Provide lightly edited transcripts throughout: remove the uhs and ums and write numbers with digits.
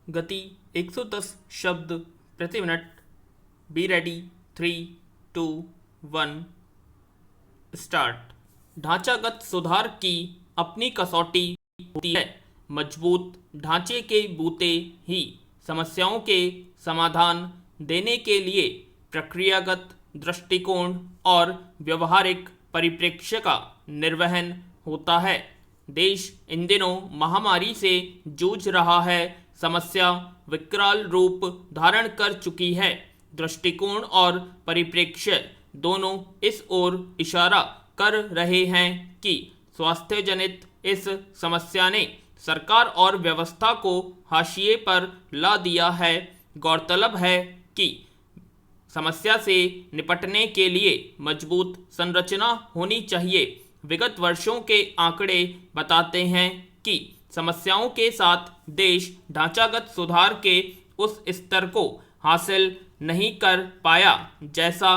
गति 110 शब्द प्रति मिनट। Be ready. 3, 2, 1 स्टार्ट। ढांचागत सुधार की अपनी कसौटी होती है। मजबूत ढांचे के बूते ही समस्याओं के समाधान देने के लिए प्रक्रियागत दृष्टिकोण और व्यवहारिक परिप्रेक्ष्य का निर्वहन होता है। देश इन दिनों महामारी से जूझ रहा है। समस्या विकराल रूप धारण कर चुकी है। दृष्टिकोण और परिप्रेक्ष्य दोनों इस ओर इशारा कर रहे हैं कि स्वास्थ्य जनित इस समस्या ने सरकार और व्यवस्था को हाशिए पर ला दिया है। गौरतलब है कि समस्या से निपटने के लिए मजबूत संरचना होनी चाहिए। विगत वर्षों के आंकड़े बताते हैं कि समस्याओं के साथ देश ढांचागत सुधार के उस स्तर को हासिल नहीं कर पाया जैसा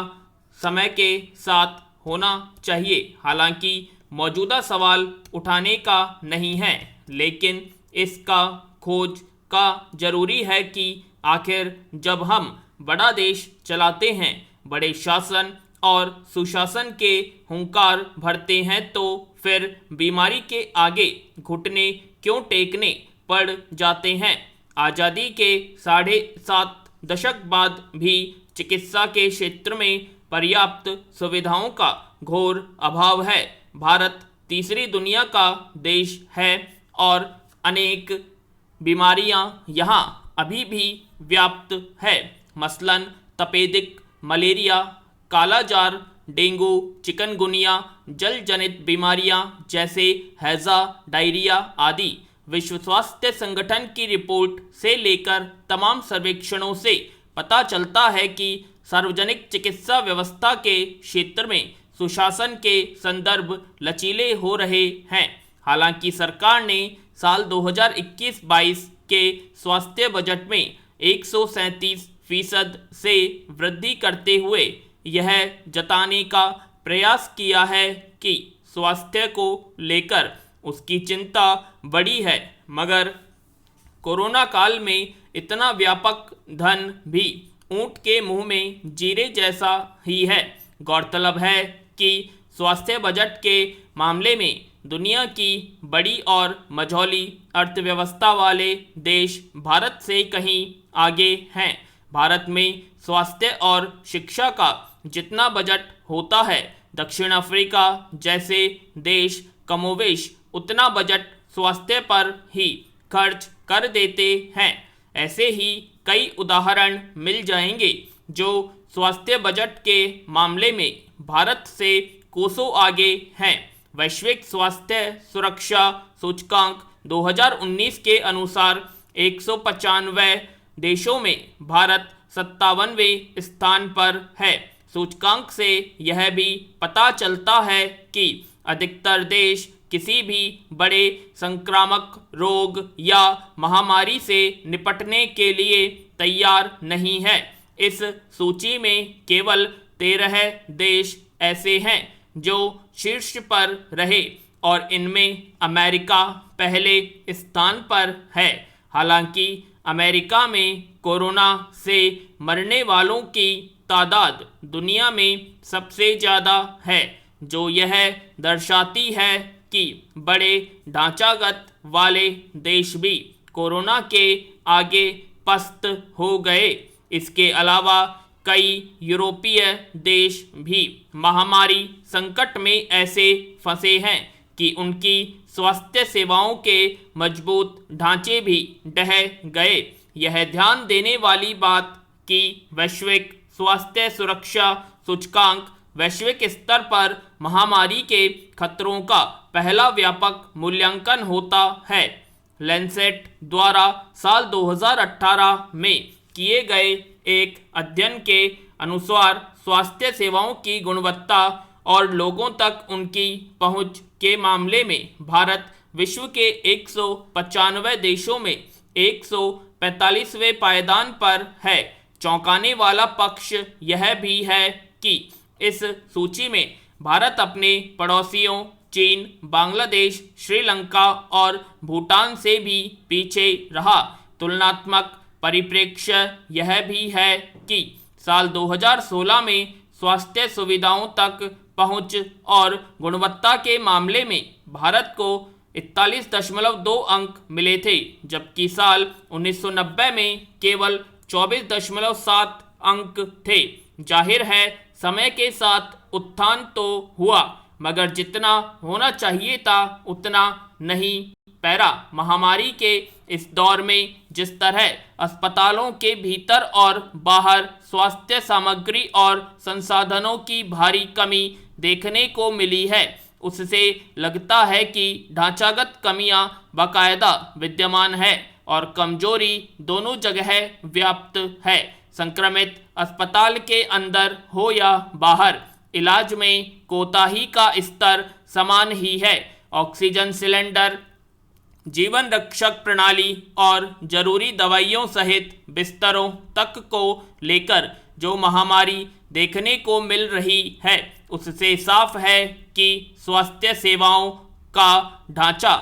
समय के साथ होना चाहिए। हालांकि मौजूदा सवाल उठाने का नहीं है, लेकिन इसका खोज का जरूरी है कि आखिर जब हम बड़ा देश चलाते हैं, बड़े शासन और सुशासन के हुंकार भरते हैं, तो फिर बीमारी के आगे घुटने क्यों टेकने पड़ जाते हैं। आज़ादी के 7.5 दशक बाद भी चिकित्सा के क्षेत्र में पर्याप्त सुविधाओं का घोर अभाव है। भारत तीसरी दुनिया का देश है और अनेक बीमारियां यहाँ अभी भी व्याप्त है। मसलन तपेदिक, मलेरिया, कालाजार, डेंगू, चिकनगुनिया, जल जनित बीमारियां जैसे हैजा, डायरिया आदि। विश्व स्वास्थ्य संगठन की रिपोर्ट से लेकर तमाम सर्वेक्षणों से पता चलता है कि सार्वजनिक चिकित्सा व्यवस्था के क्षेत्र में सुशासन के संदर्भ लचीले हो रहे हैं। हालांकि सरकार ने साल 2021-22 के स्वास्थ्य बजट में 137% से वृद्धि करते हुए यह जताने का प्रयास किया है कि स्वास्थ्य को लेकर उसकी चिंता बड़ी है, मगर कोरोना काल में इतना व्यापक धन भी ऊंट के मुंह में जीरे जैसा ही है। गौरतलब है कि स्वास्थ्य बजट के मामले में दुनिया की बड़ी और मझौली अर्थव्यवस्था वाले देश भारत से कहीं आगे हैं। भारत में स्वास्थ्य और शिक्षा का जितना बजट होता है, दक्षिण अफ्रीका जैसे देश कमोवेश उतना बजट स्वास्थ्य पर ही खर्च कर देते हैं। ऐसे ही कई उदाहरण मिल जाएंगे जो स्वास्थ्य बजट के मामले में भारत से कोसों आगे हैं। वैश्विक स्वास्थ्य सुरक्षा सूचकांक 2019 के अनुसार 195 देशों में भारत 57वें स्थान पर है। सूचकांक से यह भी पता चलता है कि अधिकतर देश किसी भी बड़े संक्रामक रोग या महामारी से निपटने के लिए तैयार नहीं है। इस सूची में केवल 13 देश ऐसे हैं जो शीर्ष पर रहे और इनमें अमेरिका पहले स्थान पर है। हालांकि अमेरिका में कोरोना से मरने वालों की तादाद दुनिया में सबसे ज़्यादा है, जो यह दर्शाती है कि बड़े ढांचागत वाले देश भी कोरोना के आगे पस्त हो गए। इसके अलावा कई यूरोपीय देश भी महामारी संकट में ऐसे फंसे हैं कि उनकी स्वास्थ्य सेवाओं के मजबूत ढांचे भी ढह गए। यह ध्यान देने वाली बात कि वैश्विक स्वास्थ्य सुरक्षा सूचकांक वैश्विक स्तर पर महामारी के खतरों का पहला व्यापक मूल्यांकन होता है। लैंसेट द्वारा साल 2018 में किए गए एक अध्ययन के अनुसार स्वास्थ्य सेवाओं की गुणवत्ता और लोगों तक उनकी पहुंच के मामले में भारत विश्व के 195 देशों में 145वें पायदान पर है। चौंकाने वाला पक्ष यह भी है कि इस सूची में भारत अपने पड़ोसियों चीन, बांग्लादेश, श्रीलंका और भूटान से भी पीछे रहा। तुलनात्मक परिप्रेक्ष्य यह भी है कि साल 2016 में स्वास्थ्य सुविधाओं तक पहुंच और गुणवत्ता के मामले में भारत को 41.2 अंक मिले थे, जबकि साल 1990 में केवल 24.7 अंक थे। जाहिर है समय के साथ उत्थान तो हुआ, मगर जितना होना चाहिए था उतना नहीं। पैरा महामारी के इस दौर में जिस तरह अस्पतालों के भीतर और बाहर स्वास्थ्य सामग्री और संसाधनों की भारी कमी देखने को मिली है, उससे लगता है कि ढांचागत कमियां बाकायदा विद्यमान है और कमजोरी दोनों जगह व्याप्त है। संक्रमित अस्पताल के अंदर हो या बाहर, इलाज में कोताही का स्तर समान ही है। ऑक्सीजन सिलेंडर, जीवन रक्षक प्रणाली और जरूरी दवाइयों सहित बिस्तरों तक को लेकर जो महामारी देखने को मिल रही है, उससे साफ है कि स्वास्थ्य सेवाओं का ढांचा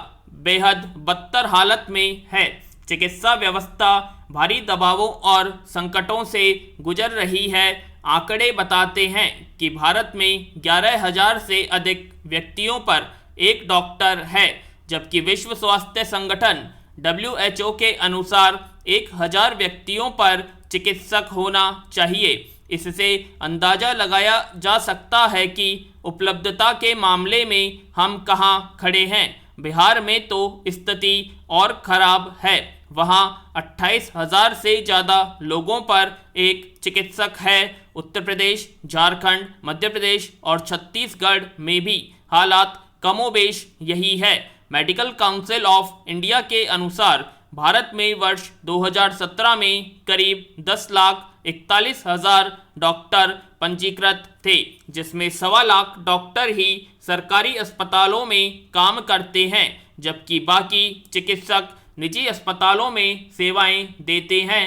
बेहद बदतर हालत में है। चिकित्सा व्यवस्था भारी दबावों और संकटों से गुजर रही है। आंकड़े बताते हैं कि भारत में 11,000 से अधिक व्यक्तियों पर एक डॉक्टर है, जबकि विश्व स्वास्थ्य संगठन WHO के अनुसार 1,000 व्यक्तियों पर चिकित्सक होना चाहिए। इससे अंदाजा लगाया जा सकता है कि उपलब्धता के मामले में हम कहां खड़े हैं। बिहार में तो स्थिति और खराब है। वहां 28,000 से ज़्यादा लोगों पर एक चिकित्सक है। उत्तर प्रदेश, झारखंड, मध्य प्रदेश और छत्तीसगढ़ में भी हालात कमोबेश यही है। मेडिकल काउंसिल ऑफ इंडिया के अनुसार भारत में वर्ष 2017 में करीब 10,41,000 डॉक्टर पंजीकृत थे, जिसमें 1.25 लाख डॉक्टर ही सरकारी अस्पतालों में काम करते हैं, जबकि बाकी चिकित्सक निजी अस्पतालों में सेवाएं देते हैं।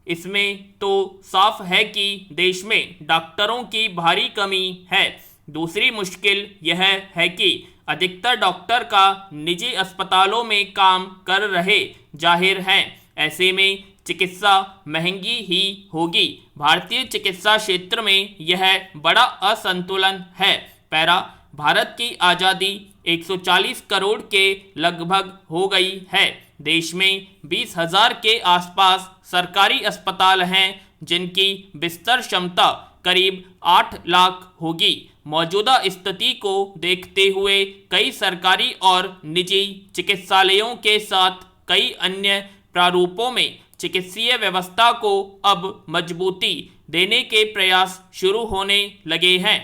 इसमें तो साफ है कि देश में डॉक्टरों की भारी कमी है। दूसरी मुश्किल यह है कि अधिकतर डॉक्टर का निजी अस्पतालों में काम कर रहे जाहिर हैं। ऐसे में चिकित्सा महंगी ही होगी। भारतीय चिकित्सा क्षेत्र में यह बड़ा असंतुलन है। पैरा भारत की आज़ादी 140 करोड़ के लगभग हो गई है। देश में 20,000 के आसपास सरकारी अस्पताल हैं, जिनकी बिस्तर क्षमता करीब 8 लाख होगी। मौजूदा स्थिति को देखते हुए कई सरकारी और निजी चिकित्सालयों के साथ कई अन्य प्रारूपों में चिकित्सीय व्यवस्था को अब मजबूती देने के प्रयास शुरू होने लगे हैं।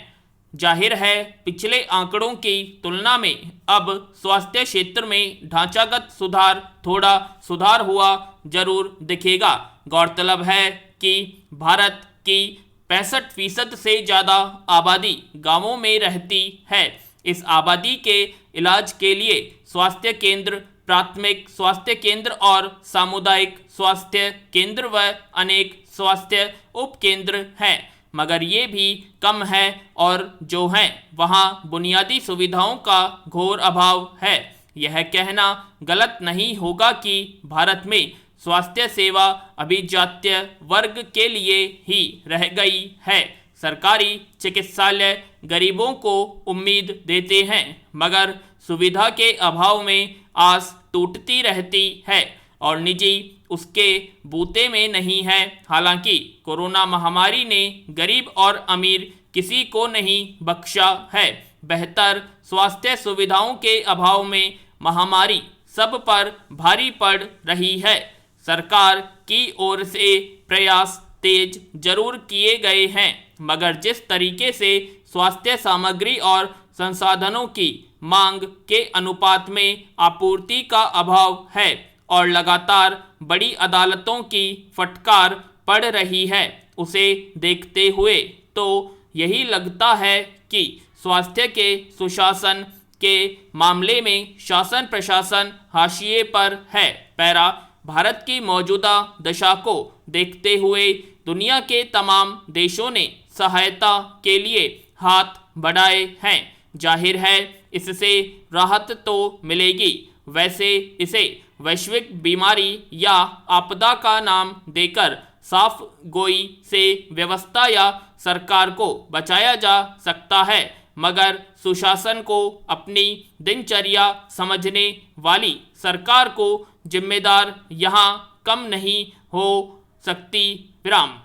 जाहिर है पिछले आंकड़ों की तुलना में अब स्वास्थ्य क्षेत्र में ढांचागत सुधार, थोड़ा सुधार हुआ जरूर दिखेगा। गौरतलब है कि भारत की 65% से ज़्यादा आबादी गांवों में रहती है। इस आबादी के इलाज के लिए स्वास्थ्य केंद्र, प्राथमिक स्वास्थ्य केंद्र और सामुदायिक स्वास्थ्य केंद्र व अनेक स्वास्थ्य उपकेंद्र हैं, मगर ये भी कम है और जो हैं वहाँ बुनियादी सुविधाओं का घोर अभाव है। यह कहना गलत नहीं होगा कि भारत में स्वास्थ्य सेवा अभिजात्य वर्ग के लिए ही रह गई है। सरकारी चिकित्सालय गरीबों को उम्मीद देते हैं, मगर सुविधा के अभाव में आस टूटती रहती है और निजी उसके बूते में नहीं है। हालांकि कोरोना महामारी ने गरीब और अमीर किसी को नहीं बख्शा है। बेहतर स्वास्थ्य सुविधाओं के अभाव में महामारी सब पर भारी पड़ रही है। सरकार की ओर से प्रयास तेज जरूर किए गए हैं, मगर जिस तरीके से स्वास्थ्य सामग्री और संसाधनों की मांग के अनुपात में आपूर्ति का अभाव है और लगातार बड़ी अदालतों की फटकार पड़ रही है, उसे देखते हुए तो यही लगता है कि स्वास्थ्य के सुशासन के मामले में शासन प्रशासन हाशिए पर है। पैरा भारत की मौजूदा दशा को देखते हुए दुनिया के तमाम देशों ने सहायता के लिए हाथ बढ़ाए हैं। जाहिर है इससे राहत तो मिलेगी। वैसे इसे वैश्विक बीमारी या आपदा का नाम देकर साफ गोई से व्यवस्था या सरकार को बचाया जा सकता है, मगर सुशासन को अपनी दिनचर्या समझने वाली सरकार को जिम्मेदार यहाँ कम नहीं हो सकती। विराम।